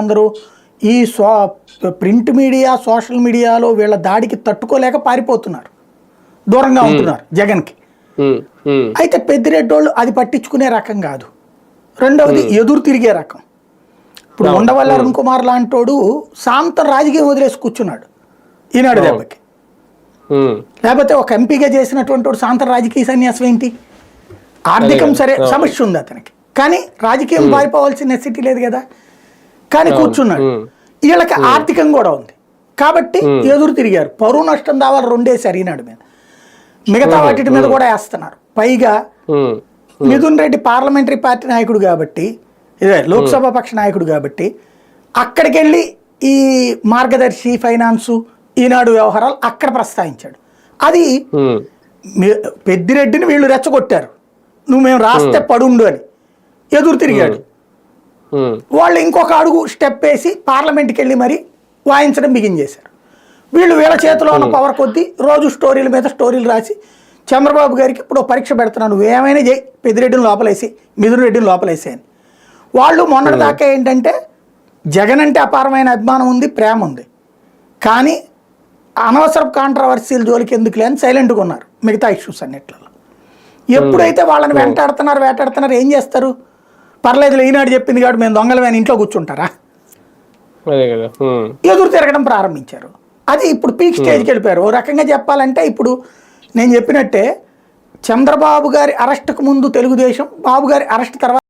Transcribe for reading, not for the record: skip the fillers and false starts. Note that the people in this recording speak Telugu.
అందరూ ఈ ప్రింట్ మీడియా సోషల్ మీడియాలో వీళ్ళ దాడికి తట్టుకోలేక పారిపోతున్నారు, దూరంగా ఉంటున్నారు జగన్కి. అయితే పెద్దిరెడ్డి వాళ్ళు అది పట్టించుకునే రకం కాదు. రెండవది ఎదురు తిరిగే రకం. ఇప్పుడు ఉండవల్లి అరుణ్ కుమార్ లాంటోడు సాంతం రాజకీయం వదిలేసి కూర్చున్నాడు ఈనాడు దెబ్బకి. లేకపోతే ఒక ఎంపీగా చేసినటువంటి వాడు సాంతం రాజకీయ సన్యాసం ఏంటి? ఆర్థికం సరే సమస్య ఉంది అతనికి, కానీ రాజకీయం పారిపోవాల్సిన నెసిటీ లేదు కదా. కానీ కూర్చున్నాడు. వీళ్ళకి ఆర్థికం కూడా ఉంది కాబట్టి ఎదురు తిరిగారు. పరువు నష్టం దావాలు రెండేసారు ఈనాడు మీద, మిగతా వాటి మీద కూడా వేస్తున్నారు. పైగా మిథున్ రెడ్డి పార్లమెంటరీ పార్టీ నాయకుడు కాబట్టి, ఇదే లోక్సభ పక్ష నాయకుడు కాబట్టి అక్కడికి వెళ్ళి ఈ మార్గదర్శి ఫైనాన్సు ఈనాడు వ్యవహారాలు అక్కడ ప్రస్తావించాడు. అది పెద్దిరెడ్డిని వీళ్ళు రెచ్చగొట్టారు, నువ్వు మేము రాస్తే పడుండు అని. ఎదురు తిరిగాడు. వాళ్ళు ఇంకొక అడుగు స్టెప్ వేసి పార్లమెంట్కి వెళ్ళి మరి వాయించడం బిగించేశారు. వీళ్ళు వీళ్ళ చేతిలో ఉన్న పవర్ కొద్దీ రోజు స్టోరీల మీద స్టోరీలు రాసి చంద్రబాబు గారికి ఇప్పుడు పరీక్ష పెడుతున్నాను, నువ్వు ఏమైనా చేయి, పెద్దిరెడ్డిని లోపలేసి మిథున్ రెడ్డిని లోపలేసి అని. వాళ్ళు మొన్నటి దాకా ఏంటంటే జగన్ అంటే అపారమైన అభిమానం ఉంది, ప్రేమ ఉంది, కానీ అనవసరపు కాంట్రవర్సీల జోలికి ఎందుకులే అని సైలెంట్గా ఉన్నారు మిగతా ఇష్యూస్ అన్నిట్లలో. ఎప్పుడైతే వాళ్ళని వేటాడుతున్నారు ఏం చేస్తారు? పర్లేదు ఈనాడు చెప్పింది కాబట్టి మేము దొంగలమైన ఇంట్లో కూర్చుంటారా? ఎదురు తిరగడం ప్రారంభించారు. అది ఇప్పుడు పీక్ స్టేజ్కి వెళ్ళిపోయారు. ఓ రకంగా చెప్పాలంటే ఇప్పుడు నేను చెప్పినట్టే చంద్రబాబు గారి అరెస్ట్కు ముందు తెలుగుదేశం, బాబు గారి అరెస్ట్ తర్వాత